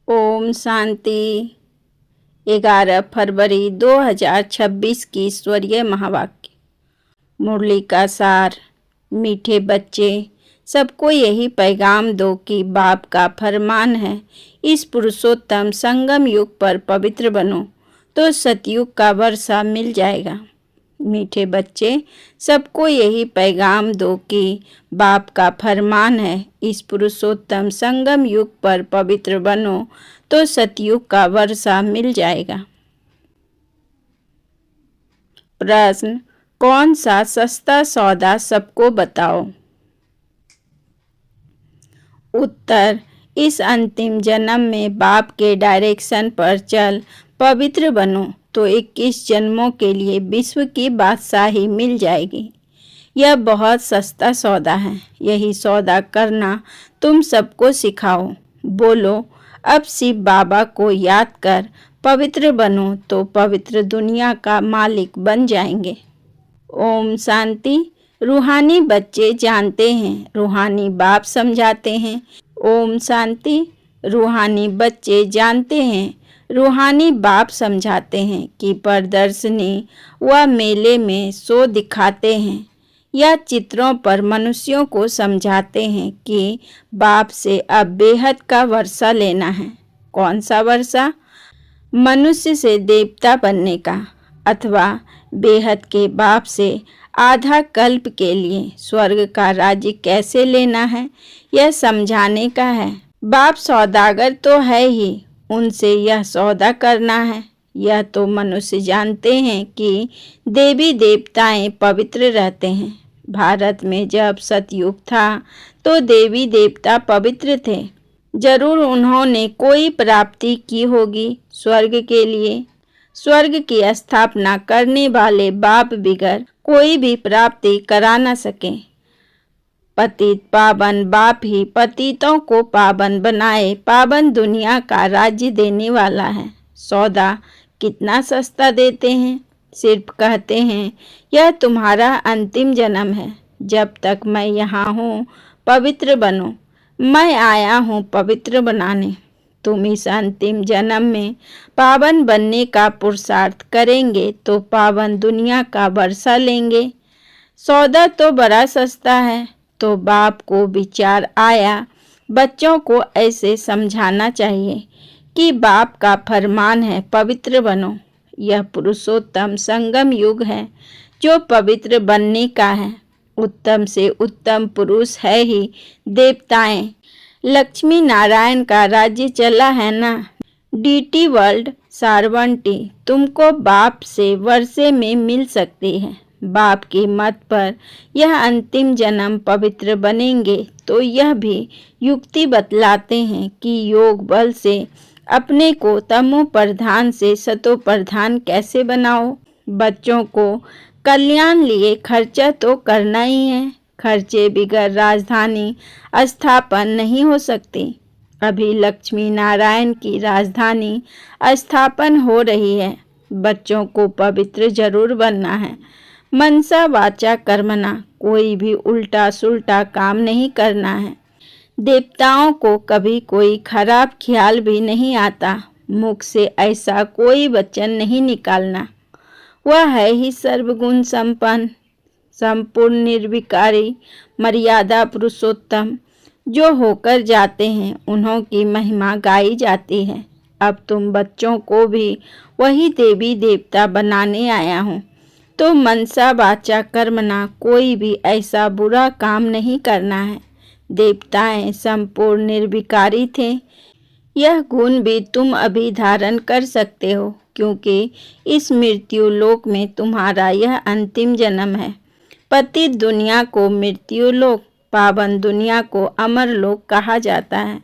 ओम शांति। 11 फरवरी 2026 की ईश्वरीय महावाक्य। मुरली का सार। मीठे बच्चे, सबको यही पैगाम दो कि बाप का फरमान है, इस पुरुषोत्तम संगम युग पर पवित्र बनो तो सतयुग का वर्षा मिल जाएगा। मीठे बच्चे, सबको यही पैगाम दो कि बाप का फरमान है, इस पुरुषोत्तम संगम युग पर पवित्र बनो तो सतयुग का वर्षा मिल जाएगा। प्रश्न, कौन सा सस्ता सौदा सबको बताओ? उत्तर, इस अंतिम जन्म में बाप के डायरेक्शन पर चल पवित्र बनो तो 21 जन्मों के लिए विश्व की बादशाही मिल जाएगी। यह बहुत सस्ता सौदा है। यही सौदा करना तुम सबको सिखाओ। बोलो, अब शिव बाबा को याद कर पवित्र बनो तो पवित्र दुनिया का मालिक बन जाएंगे। ओम शांति। रूहानी बच्चे जानते हैं, रूहानी बाप समझाते हैं। ओम शांति। रूहानी बच्चे जानते हैं, रूहानी बाप समझाते हैं कि प्रदर्शनी व मेले में शो दिखाते हैं या चित्रों पर मनुष्यों को समझाते हैं कि बाप से अब बेहद का वर्षा लेना है। कौन सा वर्षा? मनुष्य से देवता बनने का, अथवा बेहद के बाप से आधा कल्प के लिए स्वर्ग का राज्य कैसे लेना है, यह समझाने का है। बाप सौदागर तो है ही, उनसे यह सौदा करना है। यह तो मनुष्य जानते हैं कि देवी देवताएं पवित्र रहते हैं। भारत में जब सतयुग था तो देवी देवता पवित्र थे। जरूर उन्होंने कोई प्राप्ति की होगी स्वर्ग के लिए। स्वर्ग की स्थापना करने वाले बाप बिगर कोई भी प्राप्ति करा न सके। पतित पावन बाप ही पतितों को पावन बनाए पावन दुनिया का राज्य देने वाला है। सौदा कितना सस्ता देते हैं, सिर्फ कहते हैं यह तुम्हारा अंतिम जन्म है। जब तक मैं यहाँ हूँ पवित्र बनो। मैं आया हूँ पवित्र बनाने। तुम इस अंतिम जन्म में पावन बनने का पुरुषार्थ करेंगे तो पावन दुनिया का वर्षा लेंगे। सौदा तो बड़ा सस्ता है। तो बाप को विचार आया बच्चों को ऐसे समझाना चाहिए कि बाप का फरमान है पवित्र बनो। यह पुरुषोत्तम संगम युग है जो पवित्र बनने का है। उत्तम से उत्तम पुरुष है ही देवताएं। लक्ष्मी नारायण का राज्य चला है ना। डीटी वर्ल्ड सारवंटी तुमको बाप से वर्षे में मिल सकती है। बाप की मत पर यह अंतिम जन्म पवित्र बनेंगे तो यह भी युक्ति बतलाते हैं कि योग बल से अपने को तमो प्रधान से सतो प्रधान कैसे बनाओ। बच्चों को कल्याण लिए खर्चा तो करना ही है। खर्चे बिगर राजधानी स्थापन नहीं हो सकती। अभी लक्ष्मी नारायण की राजधानी स्थापन हो रही है। बच्चों को पवित्र जरूर बनना है। मनसा वाचा कर्मणा, कोई भी उल्टा सुल्टा काम नहीं करना है। देवताओं को कभी कोई खराब ख्याल भी नहीं आता। मुख से ऐसा कोई वचन नहीं निकालना। वह है ही सर्वगुण संपन्न, संपूर्ण निर्विकारी, मर्यादा पुरुषोत्तम। जो होकर जाते हैं उन्हों की महिमा गाई जाती है। अब तुम बच्चों को भी वही देवी देवता बनाने आया हूँ तो मनसा वाचा कर्मणा, कोई भी ऐसा बुरा काम नहीं करना है। देवताएं संपूर्ण निर्विकारी थे। यह गुण भी तुम अभी धारण कर सकते हो क्योंकि इस मृत्यु लोक में तुम्हारा यह अंतिम जन्म है। पतित दुनिया को मृत्यु लोक, पावन दुनिया को अमर लोक कहा जाता है।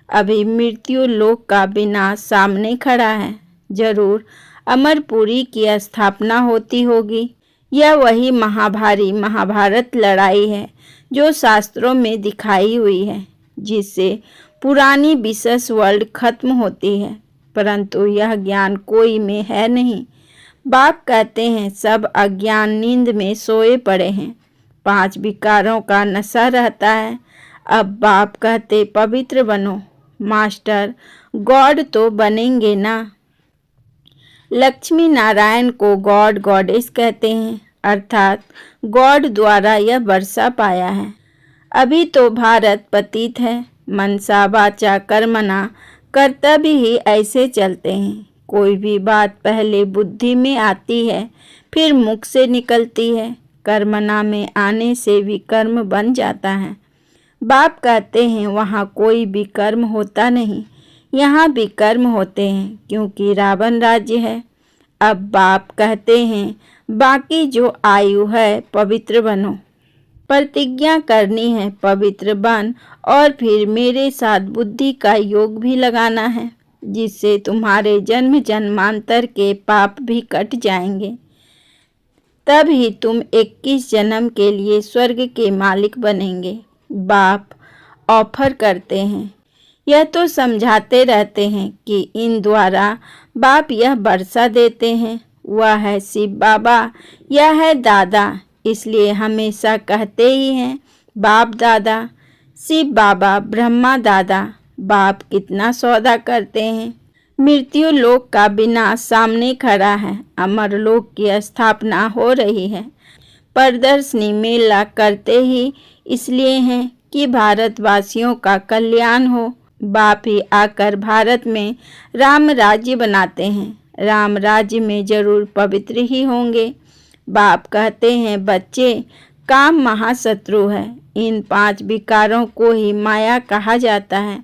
अभी मृत्यु लोक का विनाश सामने खड़ा है। जरूर अमरपुरी की स्थापना होती होगी। यह वही महाभारी महाभारत लड़ाई है जो शास्त्रों में दिखाई हुई है, जिससे पुरानी विशेष वर्ल्ड खत्म होती है। परंतु यह ज्ञान कोई में है नहीं। बाप कहते हैं सब अज्ञान नींद में सोए पड़े हैं। 5 विकारों का नशा रहता है। अब बाप कहते पवित्र बनो। मास्टर गॉड तो बनेंगे ना। लक्ष्मी नारायण को गॉड गॉडेस कहते हैं, अर्थात गॉड द्वारा यह वर्षा पाया है। अभी तो भारत पतित है। मनसा वाचा कर्मणा, कर्तव्य ही ऐसे चलते हैं। कोई भी बात पहले बुद्धि में आती है, फिर मुख से निकलती है। कर्मणा में आने से विकर्म बन जाता है। बाप कहते हैं वहाँ कोई भी कर्म होता नहीं, यहाँ भी कर्म होते हैं, क्योंकि रावण राज्य है। अब बाप कहते हैं बाकी जो आयु है पवित्र बनो। प्रतिज्ञा करनी है पवित्र बन, और फिर मेरे साथ बुद्धि का योग भी लगाना है, जिससे तुम्हारे जन्म जन्मांतर के पाप भी कट जाएंगे। तब ही तुम 21 जन्म के लिए स्वर्ग के मालिक बनेंगे। बाप ऑफर करते हैं। यह तो समझाते रहते हैं कि इन द्वारा बाप यह वर्षा देते हैं। वह है शिव बाबा, यह है दादा, इसलिए हमेशा कहते ही हैं बाप दादा। शिव बाबा ब्रह्मा दादा। बाप कितना सौदा करते हैं। मृत्यु लोक का विनाश सामने खड़ा है, अमर लोक की स्थापना हो रही है। प्रदर्शनी मेला करते ही इसलिए हैं कि भारतवासियों का कल्याण हो। बाप ही आकर भारत में राम राज्य बनाते हैं। राम राज्य में जरूर पवित्र ही होंगे। बाप कहते हैं बच्चे, काम महाशत्रु है। इन 5 विकारों को ही माया कहा जाता है।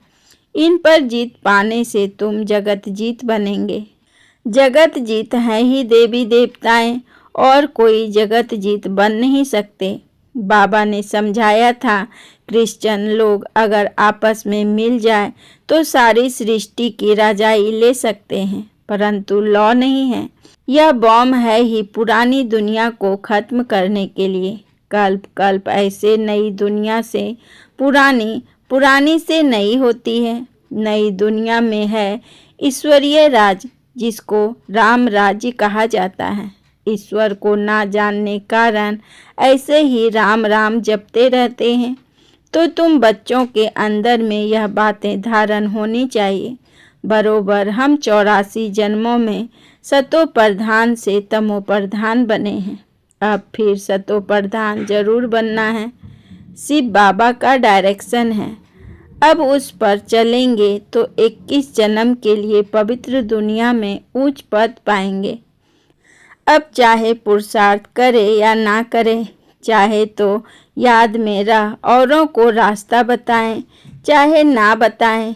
इन पर जीत पाने से तुम जगत जीत बनेंगे। जगत जीत है ही देवी देवताएं, और कोई जगत जीत बन नहीं सकते। बाबा ने समझाया था क्रिश्चियन लोग अगर आपस में मिल जाए तो सारी सृष्टि की राजाई ले सकते हैं, परंतु लॉ नहीं है। यह बॉम्ब है ही पुरानी दुनिया को खत्म करने के लिए। कल्प कल्प ऐसे नई दुनिया से पुरानी, पुरानी से नई होती है। नई दुनिया में है ईश्वरीय राज, जिसको राम राज्य कहा जाता है। ईश्वर को ना जानने कारण ऐसे ही राम राम जपते रहते हैं। तो तुम बच्चों के अंदर में यह बातें धारण होनी चाहिए। बरोबर हम 84 जन्मों में सतो प्रधान से तमो प्रधान बने हैं, अब फिर सतो प्रधान जरूर बनना है। शिव बाबा का डायरेक्शन है। अब उस पर चलेंगे तो 21 जन्म के लिए पवित्र दुनिया में ऊंच पद पाएंगे। अब चाहे पुरुषार्थ करे या ना करे, चाहे तो याद में रह औरों को रास्ता बताएं, चाहे ना बताएं।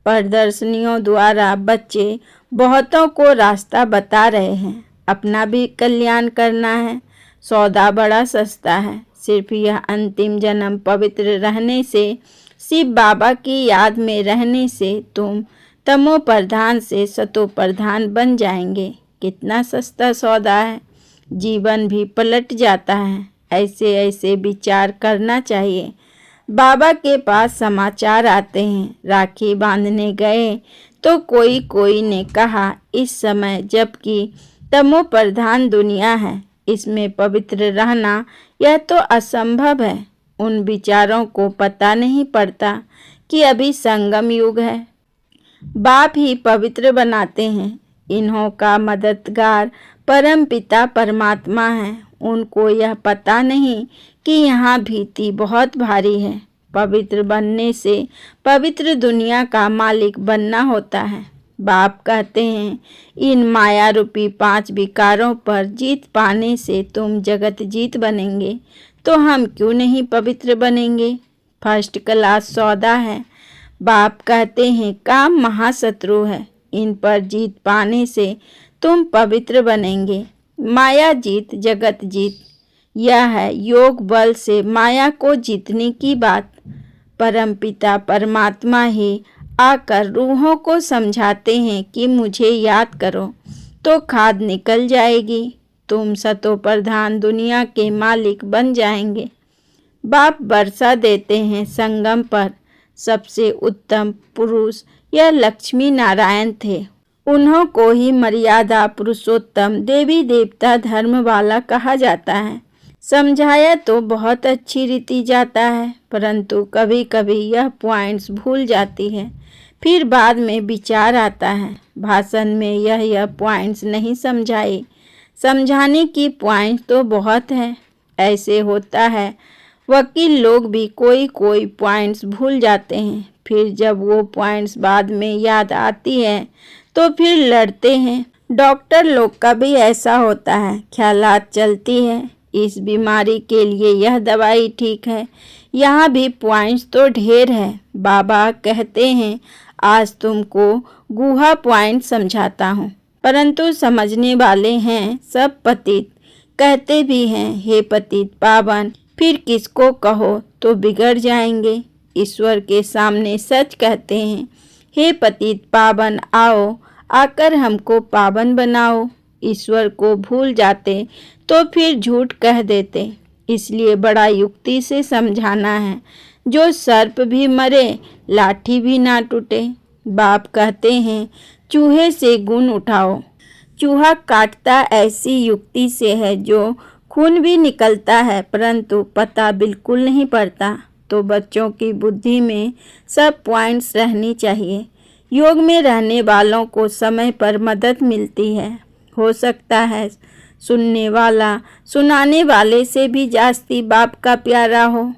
प्रदर्शनियों द्वारा बच्चे बहुतों को रास्ता बता रहे हैं। अपना भी कल्याण करना है। सौदा बड़ा सस्ता है। सिर्फ यह अंतिम जन्म पवित्र रहने से, शिव बाबा की याद में रहने से तुम तमो प्रधान से सतो प्रधान बन जाएंगे। कितना सस्ता सौदा है। जीवन भी पलट जाता है। ऐसे ऐसे विचार करना चाहिए। बाबा के पास समाचार आते हैं। राखी बांधने गए तो कोई ने कहा इस समय जबकि तमो प्रधान दुनिया है, इसमें पवित्र रहना यह तो असंभव है। उन विचारों को पता नहीं पड़ता कि अभी संगम युग है। बाप ही पवित्र बनाते हैं। इन्हों का मददगार परम पिता परमात्मा है। उनको यह पता नहीं कि यहाँ भीति बहुत भारी है। पवित्र बनने से पवित्र दुनिया का मालिक बनना होता है। बाप कहते हैं इन माया रूपी 5 विकारों पर जीत पाने से तुम जगत जीत बनेंगे। तो हम क्यों नहीं पवित्र बनेंगे। फर्स्ट क्लास सौदा है। बाप कहते हैं काम महाशत्रु है। इन पर जीत पाने से तुम पवित्र बनेंगे। माया जीत जगत जीत, यह है योग बल से माया को जीतने की बात। परमपिता परमात्मा ही आकर रूहों को समझाते हैं कि मुझे याद करो तो खाद निकल जाएगी। तुम सतो प्रधान दुनिया के मालिक बन जाएंगे। बाप वर्षा देते हैं संगम पर। सबसे उत्तम पुरुष यह लक्ष्मी नारायण थे। उन्हों को ही मर्यादा पुरुषोत्तम देवी देवता धर्म वाला कहा जाता है। समझाया तो बहुत अच्छी रीति जाता है, परंतु कभी कभी यह पॉइंट्स भूल जाती है। फिर बाद में विचार आता है, भाषण में यह पॉइंट्स नहीं समझाए। समझाने की पॉइंट तो बहुत है। ऐसे होता है वकील लोग भी कोई कोई पॉइंट्स भूल जाते हैं, फिर जब वो पॉइंट्स बाद में याद आती है तो फिर लड़ते हैं। डॉक्टर लोग का भी ऐसा होता है, ख्यालात चलती है इस बीमारी के लिए यह दवाई ठीक है। यहाँ भी पॉइंट्स तो ढेर है। बाबा कहते हैं आज तुमको गुहा पॉइंट समझाता हूँ, परंतु समझने वाले हैं सब पतित। कहते भी हैं हे पतित पावन, फिर किसको कहो तो बिगड़ जाएंगे। ईश्वर के सामने सच कहते हैं, हे पतित पावन आओ, आकर हमको पावन बनाओ। ईश्वर को भूल जाते तो फिर झूठ कह देते, इसलिए बड़ा युक्ति से समझाना है। जो सर्प भी मरे लाठी भी ना टूटे। बाप कहते हैं चूहे से गुण उठाओ। चूहा काटता ऐसी युक्ति से है जो खून भी निकलता है, परंतु पता बिल्कुल नहीं पड़ता। तो बच्चों की बुद्धि में सब पॉइंट्स रहनी चाहिए। योग में रहने वालों को समय पर मदद मिलती है। हो सकता है सुनने वाला सुनाने वाले से भी जास्ती बाप का प्यारा हो,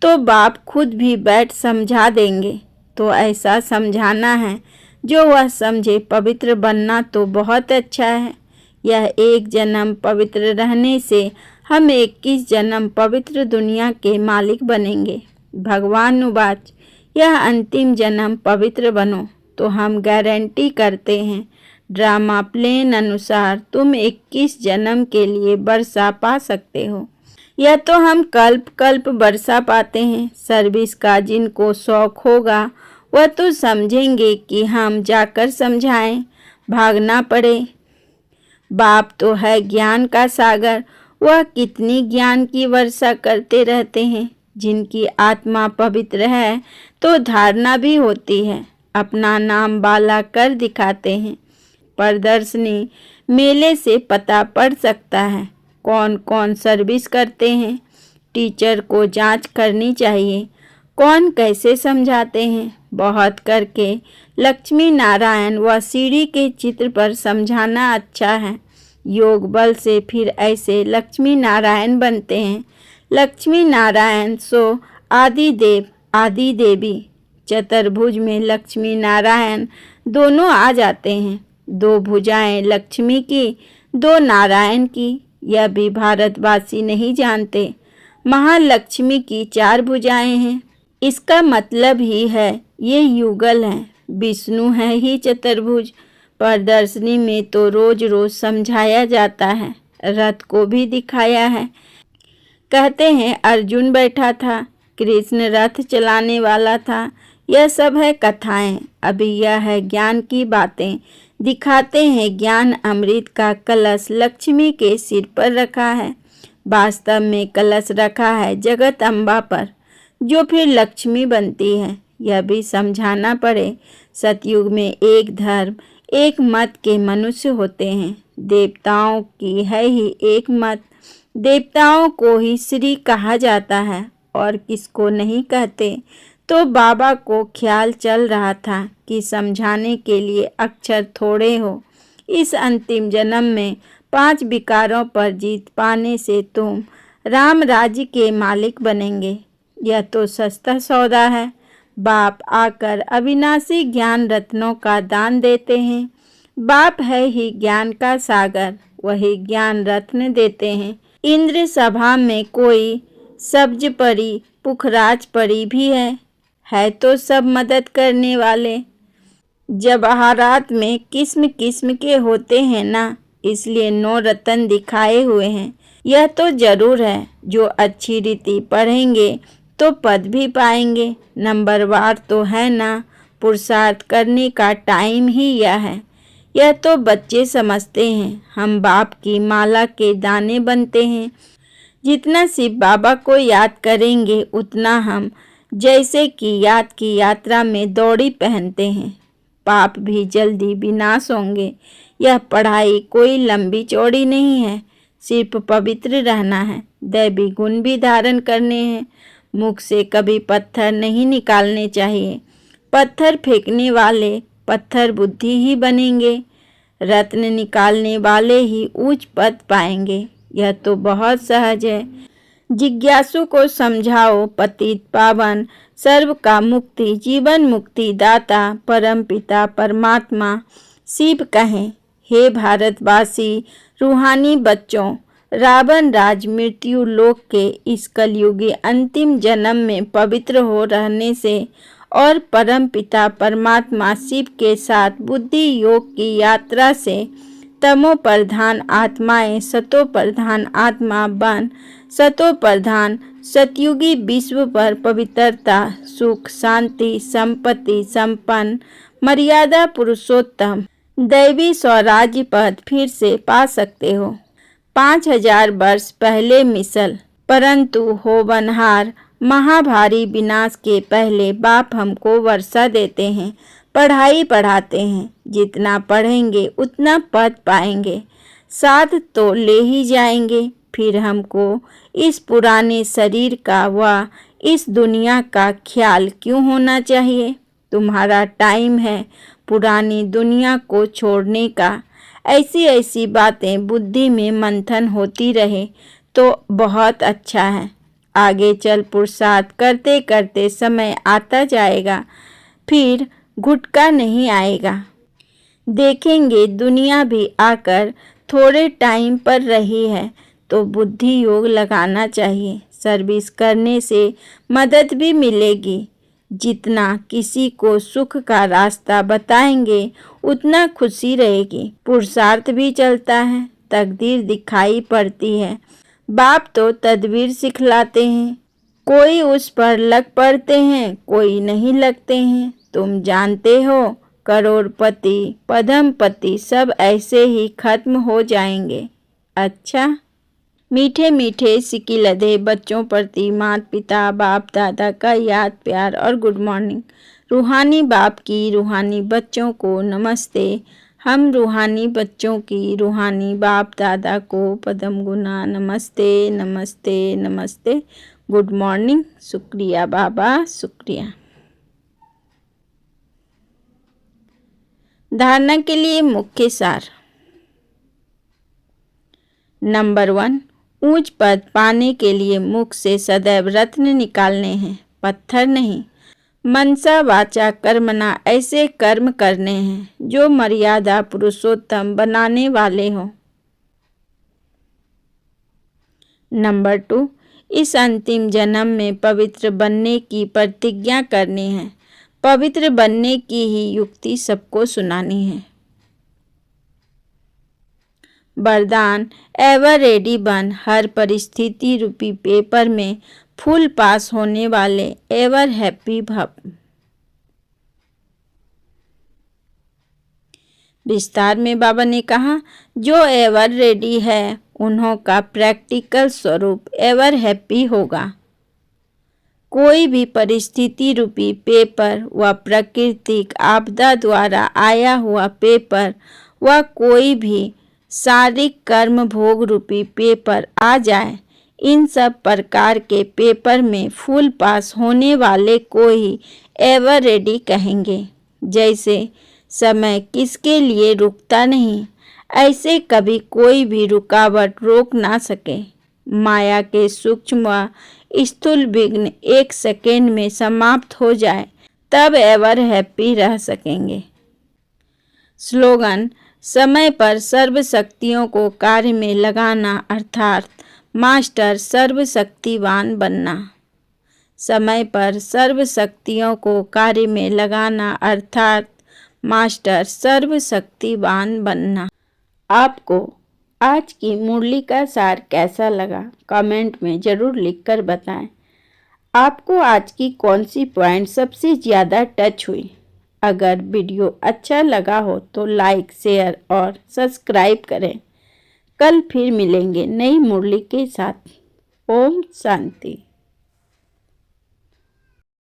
तो बाप खुद भी बैठ समझा देंगे। तो ऐसा समझाना है जो वह समझे। पवित्र बनना तो बहुत अच्छा है। यह एक जन्म पवित्र रहने से हम 21 जन्म पवित्र दुनिया के मालिक बनेंगे। भगवान उवाच, यह अंतिम जन्म पवित्र बनो। तो हम गारंटी करते हैं ड्रामा प्लेन अनुसार तुम 21 जन्म के लिए वर्षा पा सकते हो। यह तो हम कल्प कल्प वर्षा पाते हैं। सर्विस का जिनको शौक होगा वह तो समझेंगे कि हम जाकर समझाएं, भागना पड़े। बाप तो है ज्ञान का सागर, वह कितनी ज्ञान की वर्षा करते रहते हैं। जिनकी आत्मा पवित्र है तो धारणा भी होती है, अपना नाम बाला कर दिखाते हैं। प्रदर्शनी मेले से पता पड़ सकता है कौन कौन सर्विस करते हैं। टीचर को जांच करनी चाहिए कौन कैसे समझाते हैं। बहुत करके लक्ष्मी नारायण व सीढ़ी के चित्र पर समझाना अच्छा है। योग बल से फिर ऐसे लक्ष्मी नारायण बनते हैं। लक्ष्मी नारायण सो आदि देव आदि देवी। चतुर्भुज में लक्ष्मी नारायण दोनों आ जाते हैं। 2 भुजाएं लक्ष्मी की, 2 नारायण की। यह भी भारतवासी नहीं जानते। महालक्ष्मी की 4 भुजाएं हैं। इसका मतलब ही है ये युगल हैं। विष्णु है ही चतुर्भुज। प्रदर्शनी में तो रोज रोज समझाया जाता है, रथ को भी दिखाया है। कहते हैं अर्जुन बैठा था, कृष्ण रथ चलाने वाला था। यह सब है कथाएं। अभी यह है ज्ञान की बातें। दिखाते हैं ज्ञान अमृत का कलश लक्ष्मी के सिर पर रखा है। वास्तव में कलश रखा है जगत अम्बा पर, जो फिर लक्ष्मी बनती है। यह भी समझाना पड़े सतयुग में एक धर्म एक मत के मनुष्य होते हैं। देवताओं की है ही एक मत। देवताओं को ही श्री कहा जाता है और किसको नहीं कहते। तो बाबा को ख्याल चल रहा था कि समझाने के लिए अक्षर थोड़े हो। इस अंतिम जन्म में 5 विकारों पर जीत पाने से तुम राम राज्य के मालिक बनेंगे। यह तो सस्ता सौदा है। बाप आकर अविनाशी ज्ञान रत्नों का दान देते हैं। बाप है ही ज्ञान का सागर, वही ज्ञान रत्न देते हैं। इंद्र सभा में कोई सब्ज परी पुखराज परी भी है तो सब मदद करने वाले। जवाहरात में किस्म किस्म के होते हैं ना, इसलिए 9 रतन दिखाए हुए हैं। यह तो जरूर है जो अच्छी रीति पढ़ेंगे तो पद भी पाएंगे। नंबरवार तो है ना, पुरुषार्थ करने का टाइम ही यह है। यह तो बच्चे समझते हैं। हम बाप की माला के दाने बनते हैं। जितना शिव बाबा को याद करेंगे उतना हम जैसे कि याद की यात्रा में दौड़ी पहनते हैं। पाप भी जल्दी विनाश होंगे। यह पढ़ाई कोई लंबी चौड़ी नहीं है, सिर्फ पवित्र रहना है। दैवी गुण भी धारण करने हैं। मुख से कभी पत्थर नहीं निकालने चाहिए। पत्थर फेंकने वाले पत्थर बुद्धि ही बनेंगे। रत्न निकालने वाले ही उच्च पद पाएंगे। यह तो बहुत सहज है। जिज्ञासु को समझाओ। पतित पावन सर्व का मुक्ति जीवन मुक्ति दाता परम पिता परमात्मा शिव कहें। हे भारतवासी रूहानी बच्चों, रावण राज मृत्यु लोक के इस कलयुगी अंतिम जन्म में पवित्र हो रहने से और परम पिता परमात्मा शिव के साथ बुद्धि योग की यात्रा से तमो प्रधान आत्माएं सतो प्रधान आत्मा बन सतो प्रधान सतयुगी विश्व पर पवित्रता सुख शांति संपत्ति संपन्न मर्यादा पुरुषोत्तम दैवी स्वराज्य पद फिर से पा सकते हो। 5000 वर्ष पहले मिसल, परंतु होवनहार महाभारी विनाश के पहले बाप हमको वर्षा देते हैं, पढ़ाई पढ़ाते हैं। जितना पढ़ेंगे उतना पद पाएंगे, साथ तो ले ही जाएंगे। फिर हमको इस पुराने शरीर का व इस दुनिया का ख्याल क्यों होना चाहिए? तुम्हारा टाइम है पुरानी दुनिया को छोड़ने का। ऐसी ऐसी बातें बुद्धि में मंथन होती रहे तो बहुत अच्छा है। आगे चल पुरुषार्थ करते करते समय आता जाएगा, फिर घुटका नहीं आएगा। देखेंगे दुनिया भी आकर थोड़े टाइम पर रही है तो बुद्धि योग लगाना चाहिए। सर्विस करने से मदद भी मिलेगी। जितना किसी को सुख का रास्ता बताएंगे उतना खुशी रहेगी। पुरुषार्थ भी चलता है, तकदीर दिखाई पड़ती है। बाप तो तदबीर सिखलाते हैं, कोई उस पर लग पड़ते हैं, कोई नहीं लगते हैं। तुम जानते हो करोड़पति पद्मपति सब ऐसे ही खत्म हो जाएंगे। अच्छा, मीठे मीठे सिकिलधे बच्चों प्रति माता पिता बाप दादा का याद प्यार और गुड मॉर्निंग। रूहानी बाप की रूहानी बच्चों को नमस्ते। हम रूहानी बच्चों की रूहानी बाप दादा को पदम गुना नमस्ते नमस्ते नमस्ते। Good morning. शुक्रिया बाबा, शुक्रिया। धारणा के लिए मुख्य सार। नंबर 1, ऊंच पद पाने के लिए मुख से सदैव रत्न निकालने हैं, पत्थर नहीं। मनसा वाचा कर्मणा ऐसे कर्म करने हैं जो मर्यादा पुरुषोत्तम बनाने वाले हों। नंबर 2, इस अंतिम जन्म में पवित्र बनने की प्रतिज्ञा करनी है। पवित्र बनने की ही युक्ति सबको सुनानी है। वरदान एवर रेडी बन। हर परिस्थिति रूपी पेपर में फुल पास होने वाले एवर हैप्पी भव। विस्तार में बाबा ने कहा, जो एवर रेडी है उन्हों का प्रैक्टिकल स्वरूप एवर हैप्पी होगा। कोई भी परिस्थिति रूपी पेपर व प्राकृतिक आपदा द्वारा आया हुआ पेपर व कोई भी शारीरिक कर्म भोग रूपी पेपर आ जाए, इन सब प्रकार के पेपर में फुल पास होने वाले को ही एवर रेडी कहेंगे। जैसे समय किसके लिए रुकता नहीं, ऐसे कभी कोई भी रुकावट रोक ना सके। माया के सूक्ष्म व स्थूल विघ्न 1 सेकेंड में समाप्त हो जाए, तब एवर हैप्पी रह सकेंगे। स्लोगन, समय पर सर्व शक्तियों को कार्य में लगाना अर्थात मास्टर सर्वशक्तिवान बनना। समय पर सर्व शक्तियों को कार्य में लगाना अर्थात मास्टर सर्वशक्तिवान बनना। आपको आज की मुरली का सार कैसा लगा कमेंट में ज़रूर लिखकर बताएं। आपको आज की कौन सी पॉइंट सबसे ज़्यादा टच हुई? अगर वीडियो अच्छा लगा हो तो लाइक शेयर और सब्सक्राइब करें। कल फिर मिलेंगे नई मुरली के साथ। ओम शांति।